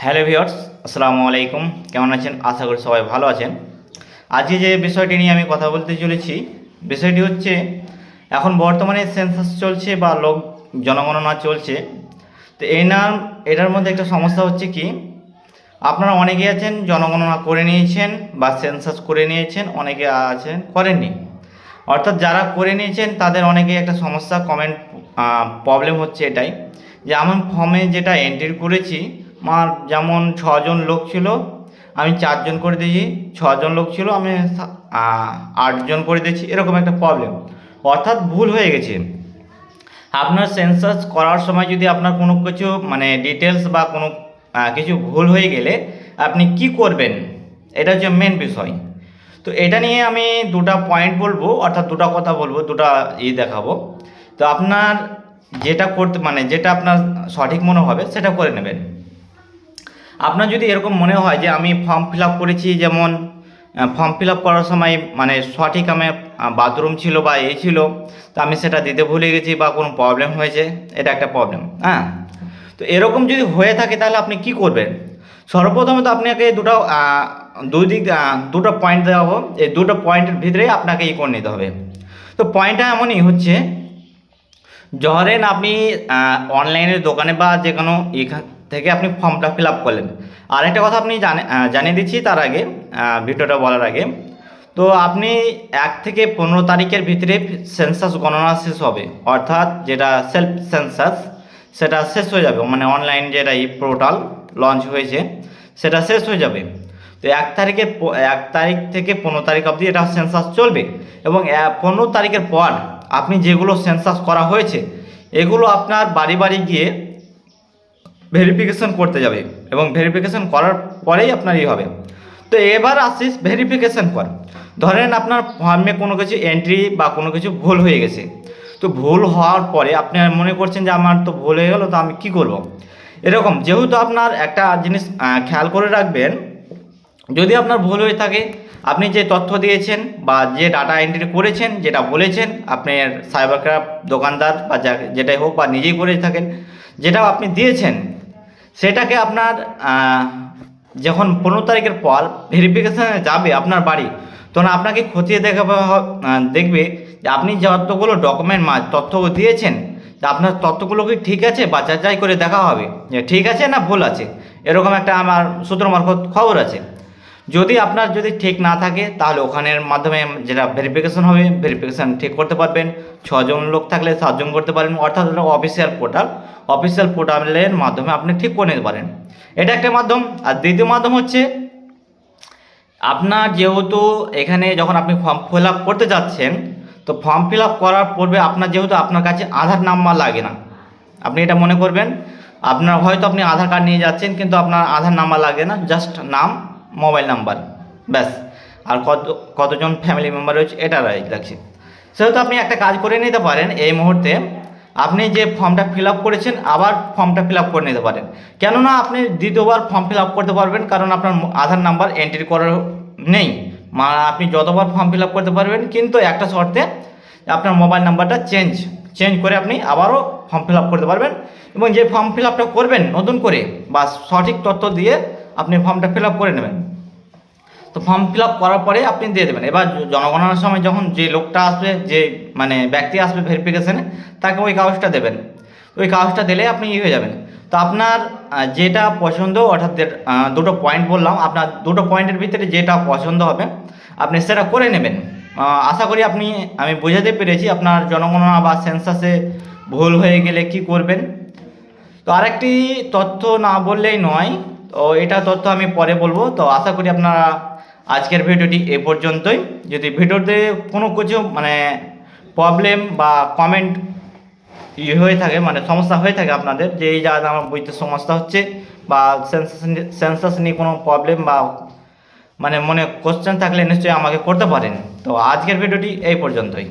Hello viewers, আসসালামু আলাইকুম। কেমন আছেন? আশা করি সবাই ভালো আছেন। আজকে যে বিষয়টি নিয়ে আমি কথা বলতে চলেছি, বিষয়টি হচ্ছে এখন বর্তমানে সেন্সাস চলছে বা লোক জনগণনা চলছে। তো এটার মধ্যে একটা সমস্যা হচ্ছে কি, আপনারা অনেকে আছেন জনগণনা করে নিয়েছেন বা সেন্সাস করে নিয়েছেন, অনেকে আছেন করেননি। অর্থাৎ যারা করে নিয়েছেন তাদের অনেকে একটা সমস্যা প্রবলেম হচ্ছে এটাই যে আমার ফর্মে যেটা এন্ট্রি করেছি, আমার যেমন 6জন লোক ছিল আমি 4জন করে দিয়েছি, 6জন লোক ছিল আমি 8জন করে দিয়েছি, এরকম একটা প্রবলেম। অর্থাৎ ভুল হয়ে গেছে। আপনার সেন্সাস করার সময় যদি আপনার কোনো কিছু ডিটেলস বা কোনো কিছু ভুল হয়ে গেলে আপনি কি করবেন, এটা হচ্ছে মেন বিষয়। তো এটা নিয়ে আমি দুটা পয়েন্ট বলবো, অর্থাৎ দুটা কথা বলবো, দুটা দেখাবো। তো আপনার যেটা করতে যেটা আপনার সঠিক মনে হবে সেটা করে নেবেন। আপনার যদি এরকম মনে হয় যে আমি ফর্ম ফিল আপ করেছি, যেমন ফর্ম ফিল আপ করার সময় সঠিক আমার বাথরুম ছিল বা ছিল, তো আমি সেটা দিতে ভুলে গেছি বা কোনো প্রবলেম হয়েছে, এটা একটা প্রবলেম। হ্যাঁ, তো এরকম যদি হয়ে থাকে তাহলে আপনি কি করবেন? সর্বপ্রথমে তো আপনাকে দুটো পয়েন্ট দেওয়া হবে, এই দুটো পয়েন্টের ভিতরে আপনাকে করে নিতে হবে। তো পয়েন্টটা এমনই হচ্ছে, ধরেন আপনি অনলাইনের দোকানে বা যে কোনো এখান থেকে আপনি ফর্মটা ফিল আপ করলেন। আরেকটা কথা আপনি জানিয়ে দিচ্ছি তার আগে, ভিডিওটা বলার আগে, তো আপনি 1 থেকে 15 তারিখের ভিতরে সেন্সাস গণনা শেষ হবে, অর্থাৎ যেটা সেলফ সেন্সাস সেটা শেষ হয়ে যাবে, অনলাইন যেটা পোর্টাল লঞ্চ হয়েছে সেটা শেষ হয়ে যাবে। তো 1 তারিখ থেকে 15 তারিখ অবধি এটা সেন্সাস চলবে, এবং 15 তারিখের পর আপনি যেগুলো সেন্সাস করা হয়েছে এগুলো আপনার বাড়ি বাড়ি গিয়ে ভেরিফিকেশন করতে যাবে, এবং ভেরিফিকেশন করার পরেই আপনার হবে। তো এবার আসিস ভেরিফিকেশন পর, ধরেন আপনার ফর্মে কোনো কিছু এন্ট্রি বা কোনো কিছু ভুল হয়ে গেছে। তো ভুল হওয়ার পরে আপনি মনে করছেন যে আমার তো ভুল হয়ে গেল, তো আমি কি করব? এরকম যেহেতু আপনার একটা জিনিস খেয়াল করে রাখবেন, যদি আপনার ভুল হয়ে থাকে, আপনি যে তথ্য দিয়েছেন বা যে ডাটা এন্ট্রি করেছেন, যেটা বলেছেন আপনার সাইবার ক্রাইম দোকানদার বা যেটাই হোক বা নিজেই করে থাকেন, যেটা আপনি দিয়েছেন সেটাকে আপনার যখন 15 তারিখের পর ভেরিফিকেশানে যাবে আপনার বাড়ি, তখন আপনাকে খতিয়ে দেখবে যে আপনি যতগুলো ডকুমেন্ট তথ্য দিয়েছেন, আপনার তথ্যগুলো কি ঠিক আছে বা যাচাই করে দেখা হবে যে ঠিক আছে না ভুল আছে। এরকম একটা আমার সূত্র মারফত খবর আছে। যদি ঠিক না থাকে তাহলে ওখানের মাধ্যমে যেটা ভেরিফিকেশন হবে, ভেরিফিকেশান ঠিক করতে পারবেন। 6জন লোক থাকলে 7জন করতে পারেন, অর্থাৎ অফিসিয়াল পোর্টালের মাধ্যমে আপনি ঠিক করে নিতে পারেন। এটা একটা মাধ্যম। আর দ্বিতীয় মাধ্যম হচ্ছে, আপনার যেহেতু এখানে যখন আপনি ফর্ম ফিল আপ করতে যাচ্ছেন, তো ফর্ম ফিল আপ করার পূর্বে আপনার কাছে আধার নাম্বার লাগে না। আপনি এটা মনে করবেন, আপনি আধার কার্ড নিয়ে যাচ্ছেন কিন্তু আপনার আধার নাম্বার লাগে না, জাস্ট নাম, মোবাইল নাম্বার, ব্যাস। আর কতজন ফ্যামিলি মেম্বার রয়েছে এটা লাগছে। সেহেতু আপনি একটা কাজ করে নিতে পারেন, এই মুহূর্তে আপনি যে ফর্মটা ফিল আপ করেছেন আবার ফর্মটা ফিল আপ করে নিতে পারেন। কেননা আপনি দ্বিতীয়বার ফর্ম ফিল আপ করতে পারবেন, কারণ আপনার আধার নাম্বার এন্ট্রি করার নেই। আপনি যতবার ফর্ম ফিল আপ করতে পারবেন, কিন্তু একটা শর্তে, আপনার মোবাইল নাম্বারটা চেঞ্জ করে আপনি আবারও ফর্ম ফিল আপ করতে পারবেন। এবং যে ফর্ম ফিল আপটা করবেন নতুন করে বা সঠিক তথ্য দিয়ে আপনি ফর্মটা ফিল আপ করে নেবেন। তো ফর্ম ফিল আপ করার পরে আপনি দিয়ে দেবেন। এবার জনগণনার সময় যখন যে লোকটা আসবে, যে ব্যক্তি আসবে ভেরিফিকেশানে, তাকে ওই কাগজটা দেবেন। ওই কাগজটা দিলে আপনি হয়ে যাবেন। তো আপনার যেটা পছন্দ, অর্থাৎ দুটো পয়েন্ট বললাম, আপনার দুটো পয়েন্টের ভিতরে যেটা পছন্দ হবে আপনি সেটা করে নেবেন। আশা করি আমি বোঝাতে পেরেছি আপনার জনগণনা বা সেন্সাসে ভুল হয়ে গেলে কি করবেন। তো আরেকটি তথ্য না বললেই নয়, তো এটা তথ্য আমি পরে বলবো। তো আশা করি আপনারা আজকের ভিডিওটি এ পর্যন্তই। যদি ভিডিওতে কোনো কিছু প্রবলেম বা কমেন্ট হয়ে থাকে, সমস্যা হয়ে থাকে আপনাদের, যে এই জায়গায় আমার বুঝতে সমস্যা হচ্ছে বা সেন্সাস নিয়ে কোনো প্রবলেম বা মনে কোশ্চেন থাকলে নিশ্চয়ই আমাকে করতে পারেন। তো আজকের ভিডিওটি এই পর্যন্তই।